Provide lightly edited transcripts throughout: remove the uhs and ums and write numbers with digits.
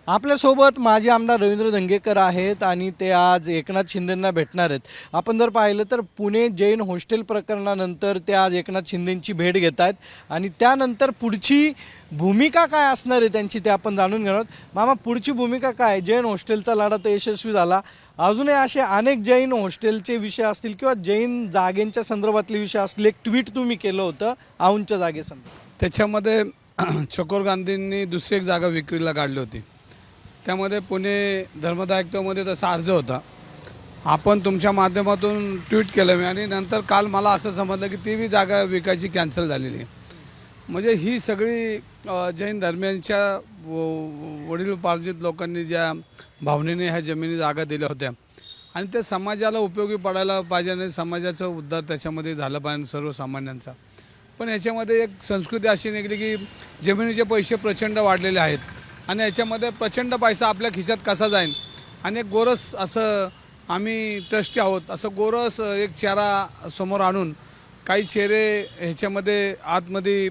आपल्यासोबत माजी आमदार रवींद्र धंगेकर आहेत आणि ते आज एकनाथ शिंदेंना भेटणार आहेत. आपण जर पाहिलं तर पुणे जैन हॉस्टेल प्रकरणानंतर ते आज एकनाथ शिंदेंची भेट घेत आहेत आणि त्यानंतर पुढची भूमिका काय असणार आहे त्यांची ते आपण जाणून घेणार आहोत. मामा, पुढची भूमिका काय? जैन हॉस्टेलचा लढा तर यशस्वी झाला, अजूनही असे अनेक जैन हॉस्टेलचे विषय असतील किंवा जैन जागेंच्या संदर्भातले विषय असतील. एक ट्विट तुम्ही केलं होतं औंधच्या जागेसंदर्भात. त्याच्यामध्ये चकोर गांधींनी दुसरी एक जागा विक्रीला काढली होती. त्यामध्ये पुणे धर्मदायित्वामध्ये तसा अर्ज होता. आपण तुमच्या माध्यमातून ट्विट केलं मी आणि नंतर काल मला असं समजलं की ती बी जागा विकायची कॅन्सल झालेली आहे. म्हणजे ही सगळी जैन धर्मियांच्या वडीलोपार्जित लोकांनी ज्या भावनेने ह्या जमिनी जागा दिल्या होत्या आणि ते समाजाला उपयोगी पडायला पाहिजे आणि समाजाचा उद्धार त्याच्यामध्ये झाला पाहिजे सर्वसामान्यांचा. पण ह्याच्यामध्ये एक संस्कृती अशी निघाली की जमिनीचे पैसे प्रचंड वाढलेले आहेत आणि याच्यामध्ये प्रचंड पैसा आपल्या खिशात कसा जाईल आणि एक गोरस असं आम्ही ट्रस्टी आहोत असं गोरस एक चेहरा समोर आणून काही चेहरे ह्याच्यामध्ये आतमध्ये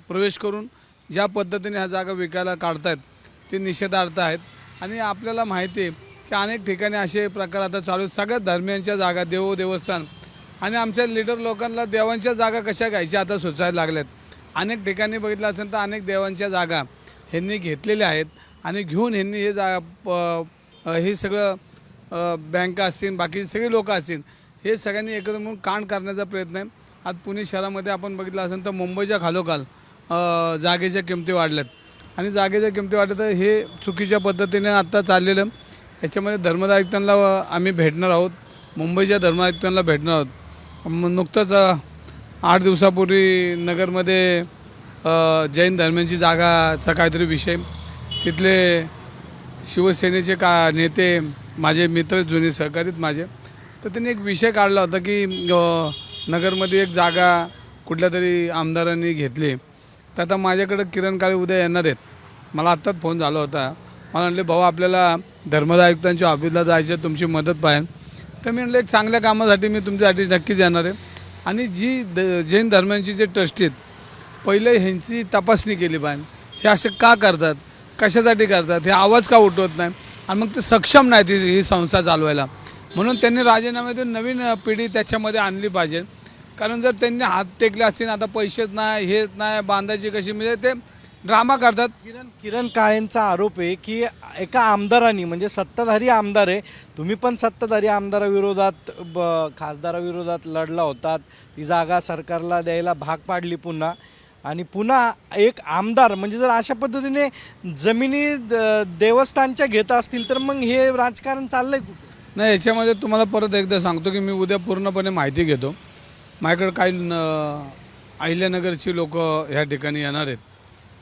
प्रवेश करून ज्या पद्धतीने ह्या जागा विकायला काढतायत ते निषेधार्थ आहेत. आणि आपल्याला माहिती आहे की अनेक ठिकाणी असे प्रकार आता चालू आहेत. सगळ्या धर्मियांच्या जागा, देवस्थान आणि आमच्या लीडर लोकांना देवांच्या जागा कशा घ्यायच्या आता सुचायला लागल्यात. अनेक ठिकाणी बघितलं असेल तर अनेक देवांच्या जागा ह्यांनी घेतलेल्या आहेत आणि घेऊन ह्यांनी हे हे सगळं बँका असतील, बाकी सगळे लोक असतील, हे सगळ्यांनी एकत्र म्हणून कांड करण्याचा प्रयत्न आहे. आज पुणे शहरामध्ये आपण बघितलं असेल तर मुंबईच्या खालोखाल जागेच्या किमती वाढल्यात आणि जागेच्या किमती वाढल्या तर हे चुकीच्या पद्धतीने आत्ता चाललेलं. याच्यामध्ये धर्मदायुक्तांना आम्ही भेटणार आहोत, मुंबईच्या धर्मदायुक्तांना भेटणार आहोत. नुकतंच 8 दिवसापूर्वी नगरमध्ये जैन धर्मांची जागाचा काहीतरी विषय, तिथले शिवसेनेचे नेते माझे मित्र जुने सहकारीत माझे, तर त्यांनी एक विषय काढला होता की नगरमध्ये एक जागा कुठल्या तरी आमदारांनी घेतली. तर आता माझ्याकडं किरण काळे उद्या येणार आहेत. मला आत्ताच फोन झाला होता. मला म्हटले भाऊ आपल्याला धर्मदायुक्तांच्या ऑफिसला जायचं, तुमची मदत पाहिजे. तर मी म्हटलं एक चांगल्या कामासाठी मी तुमच्यासाठी नक्कीच येणार आहे आणि जी जैन धर्मांची जे ट्रस्टी आहेत पहिले ह्यांची तपासणी केली पाहिजे. हे असे का करतात, कशासाठी करतात, हे आवाज का उठवत नाही आणि मग ते सक्षम नाहीत ही संस्था चालवायला. म्हणून त्यांनी राजीनामे देऊन नवीन पिढी त्याच्यामध्ये आणली पाहिजे. कारण जर त्यांनी हात टेकले असतील, आता पैसेच नाही, हेच नाही, बांधायची कशी, म्हणजे ते ड्रामा करतात. किरण काळेंचा आरोप आहे की एका आमदारांनी, म्हणजे सत्ताधारी आमदार आहे, तुम्ही पण सत्ताधारी आमदाराविरोधात खासदाराविरोधात लढला होतात, ती जागा सरकारला द्यायला भाग पाडली पुन्हा, आणि पुन्हा एक आमदार, म्हणजे जर अशा पद्धतीने जमिनी देवस्थानच्या घेत असतील तर मग हे राजकारण चाललंय कुठे? नाही, याच्यामध्ये तुम्हाला परत एकदा सांगतो की मी उद्या पूर्णपणे माहिती घेतो. माझ्याकडे काही अहिल्यानगरची लोक ह्या ठिकाणी येणार आहेत,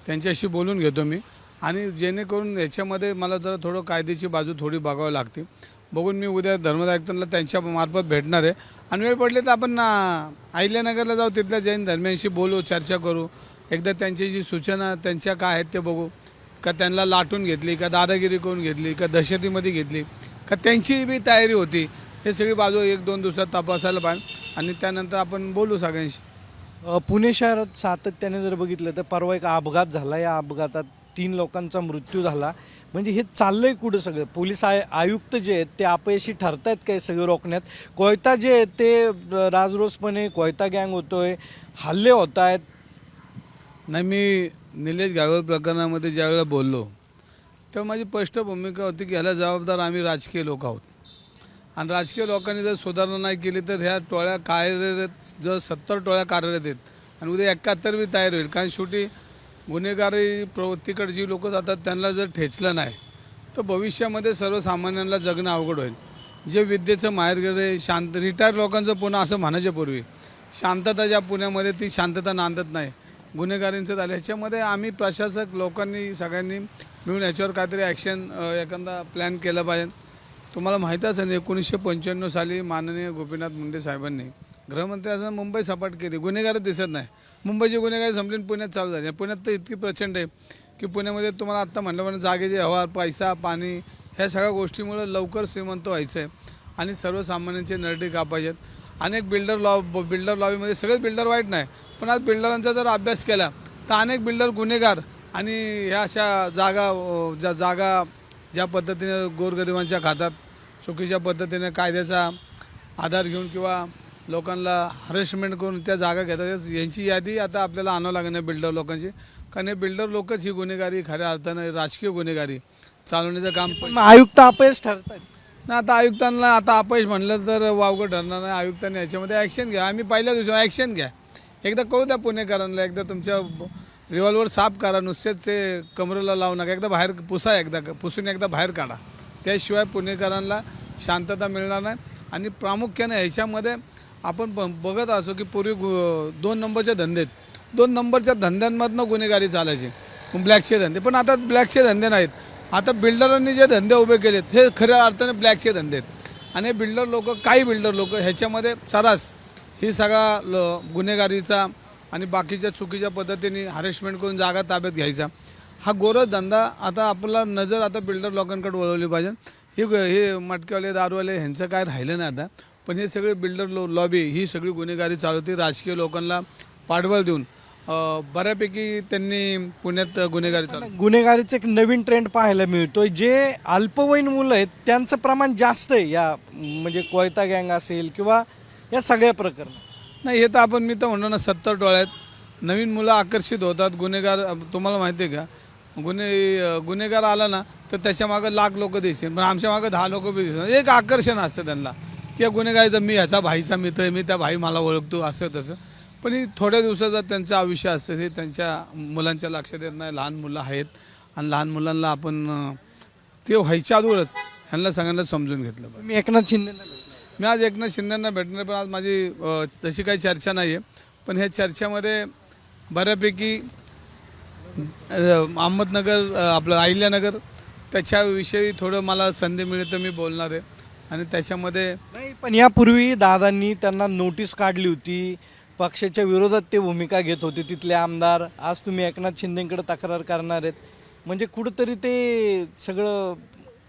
त्यांच्याशी बोलून घेतो मी आणि जेणेकरून याच्यामध्ये मला जरा थोडं कायद्याची बाजू थोडी बघावी लागते. बघून मी उद्या धर्मदायुक्तांना त्यांच्या मार्फत भेटणार आहे आणि वेळ पडले तर आपण अहिल्यानगरला जाऊ, तिथल्या जैन धर्मियांशी बोलू, चर्चा करू, एकदा त्यांची जी सूचना त्यांच्या काय आहेत ते बघू. का त्यांना लाटून घेतली, का दादागिरी करून घेतली, का दहशतीमध्ये घेतली, का त्यांची बी तयारी होती, हे सगळी बाजू 1-2 दिवसात तपासायला पाहिजे आणि त्यानंतर आपण बोलू सगळ्यांशी. पुणे शहरात सातत्याने जर बघितलं तर परवा एक अपघात झाला, या अपघातात 3 लोकांचा मृत्यू झाला. म्हणजे हे चाललंय कुठं सगळं? पोलीस आयुक्त जे आहेत ते अपयशी ठरतायत काय सगळं रोखण्यात? कोयता जे आहेत ते राजरोसपणे कोयता गँग होतोय, हल्ले होत आहेत. नाही, मी निलेश गायवळ प्रकरणामध्ये ज्यावेळेला बोललो तेव्हा माझी स्पष्ट भूमिका होती की ह्याला जबाबदार आम्ही राजकीय लोक आहोत आणि राजकीय लोकांनी जर सुधारणा नाही केली तर ह्या टोळ्या कार्यरत, जर 70 टोळ्या कार्यरत आहेत आणि उद्या 71 बी तयार होईल. कारण शेवटी गुन्हेगारी प्रवृत्तीकडे जी लोक जातात त्यांना जर ठेचलं नाही तर भविष्यामध्ये सर्वसामान्यांना जगणं अवघड होईल. जे विद्येचं माहेरघर आहे, शांत रिटायर लोकांचं पुन्हा असं म्हणायच्या पूर्वी शांतता ज्या पुण्यामध्ये ती शांतता नांदत नाही, गुन्हेगारींचं झालं. ह्याच्यामध्ये आम्ही प्रशासक लोकांनी सगळ्यांनी मिळून याच्यावर काहीतरी ॲक्शन एखादा प्लॅन केलं पाहिजे. तुम्हाला माहीत असेल 1995 साली माननीय गोपीनाथ मुंडे साहेबांनी गृहमंत्री असताना मुंबई सपाट केली. गुन्हेगार दिसत नाही, मुंबईची गुन्हेगारी संपली पुण्यात चालू झाली. पुण्यात तर इतकी प्रचंड आहे की पुण्यामध्ये तुम्हाला आत्ता म्हटल्याप्रमाणे जागेचे व्यवहार, पैसा, पाणी, ह्या सगळ्या गोष्टीमुळे लवकर श्रीमंत व्हायचं आहे आणि सर्वसामान्यांचे नरडे कापायचे. अनेक बिल्डर लॉबीमध्ये सगळेच बिल्डर वाईट नाही, पण आज बिल्डरांचा जर अभ्यास केला तर अनेक बिल्डर गुन्हेगार आणि ह्या अशा जागा ज्या पद्धतीने गोरगरिबांच्या खात्यात चुकीच्या पद्धतीने कायद्याचा आधार घेऊन किंवा लोकांना हरेसमेंट करून त्या जागा घेतात, यांची यादी आता आपल्याला आणावं लागणार बिल्डर लोकांची. कारण हे बिल्डर लोकच ही गुन्हेगारी खऱ्या अर्थानं राजकीय गुन्हेगारी चालवण्याचं काम. पण आयुक्त अपयश ठरतात ना आता आयुक्तांना आता अपयश म्हणलं तर वावगं ठरणार नाही. आयुक्तांनी याच्यामध्ये ॲक्शन घ्या. आम्ही पहिल्या दिवशी ॲक्शन घ्या. एकदा कळू द्या पुणेकरांना, एकदा तुमच्या रिव्हॉल्वर साफ करा, नुसतेच ते कमरेला लावू नका, एकदा बाहेर पुसा, पुसून एकदा बाहेर काढा. त्याशिवाय पुणेकरांना शांतता मिळणार नाही. आणि प्रामुख्याने ह्याच्यामध्ये आपण बघत असो की पूर्वी 2 नंबरचे धंदे आहेत. 2 नंबरच्या धंद्यांमधनं गुन्हेगारी चालायची, ब्लॅकचे धंदे. पण आता ब्लॅकचे धंदे नाहीत. आता बिल्डरांनी जे धंदे उभे केलेत हे खऱ्या अर्थाने ब्लॅकचे धंदे आहेत. आणि बिल्डर लोक, काही बिल्डर लोक ह्याच्यामध्ये सर्रास ही सगळा गुन्हेगारीचा आणि बाकीच्या चुकीच्या पद्धतीने हॅरेसमेंट करून जागा ताब्यात घ्यायचा हा गोरच धंदा. आता आपला नजर आता बिल्डर लोकांकडे वळवली पाहिजे. हे मटकेवाले, दारूवाले ह्यांचं काय राहिलं नाही आता. पण हे सगळे बिल्डर लॉबी ही सगळी गुन्हेगारी चालवते. राजकीय लोकांना पाठबळ देऊन बऱ्यापैकी त्यांनी पुण्यात गुन्हेगारी चालवते. गुन्हेगारीचं एक नवीन ट्रेंड पाहायला मिळतोय. जे अल्पवयीन मुलं आहेत त्यांचं प्रमाण जास्त आहे या म्हणजे कोयता गँग असेल किंवा या सगळ्या प्रकरणात. नाही, हे तर आपण मी तर म्हणतो ना, 70 टोळ्यात नवीन मुलं आकर्षित होतात. गुन्हेगार तुम्हाला माहिती आहे का, गुन्हेगार आला ना तर त्याच्या मागं लाख लोक द्यायचे, पण आमच्या मागं 10 लोक बी दिसतात. एक आकर्षण असतं त्यांना की गुन्हेगारी तर मी ह्याचा भाईचा मित्र आहे, मी त्या भाई मला ओळखतो, असं तसं. पण ही थोड्या दिवसाचा त्यांचं आयुष्य असतं, हे त्यांच्या मुलांच्या लक्षात येत नाही. लहान मुलं आहेत आणि लहान मुलांना आपण ते व्हायच्या अगोदरच ह्यांना सगळ्यांना समजून घेतलं पाहिजे. मी एकनाथ शिंदेंना मी आज एकनाथ शिंदेंना भेटणार, पण आज माझी तशी काही चर्चा नाही आहे. पण ह्या चर्चेमध्ये बऱ्यापैकी अहमदनगर, आपलं अहिल्यानगर त्याच्याविषयी थोडं मला संधी मिळेल तर मी बोलणार आहे. आणि त्याच्यामध्ये नाही, पण यापूर्वी दादांनी त्यांना नोटीस काढली होती, पक्षाच्या विरोधात ते भूमिका घेत होते तिथले आमदार. आज तुम्ही एकनाथ शिंदेंकडे तक्रार करणार आहेत, म्हणजे कुठंतरी ते सगळं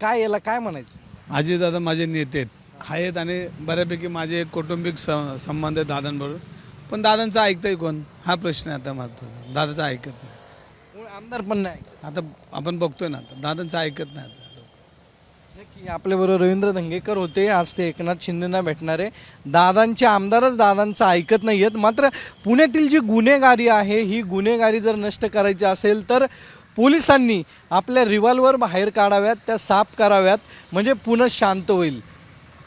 काय, याला काय म्हणायचं. अजितदादा माझे नेते आहेत आणि बऱ्यापैकी माझे एक कौटुंबिक संबंध आहेत दादांबरोबर. पण दादांचं ऐकतंय कोण हा प्रश्न आहे आता महत्त्वाचा. दादाचं ऐकत नाही, आमदार पण नाही. आता आपण बघतोय ना, आता दादांचं ऐकत नाही. नक्की आपल्याबरोबर रवींद्र धंगेकर होते. आज ते एकनाथ शिंदेंना भेटणार आहे. दादांचे आमदारच दादांचं ऐकत नाही आहेत. मात्र पुण्यातील जी गुन्हेगारी आहे ही गुन्हेगारी जर नष्ट करायची असेल तर पोलिसांनी आपल्या रिव्हॉल्वर बाहेर काढाव्यात, त्या साफ कराव्यात, म्हणजे पुणे शांत होईल.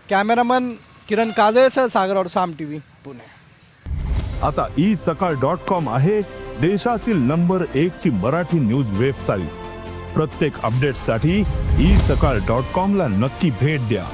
कॅमेरामन किरण काजळेसह सागरवाड, साम TV, पुणे. आता isakal.com आहे देशातील नंबर 1 ची मराठी न्यूज वेबसाईट. प्रत्येक अपडेटसाठी isakal.com ला नक्की भेट द्या.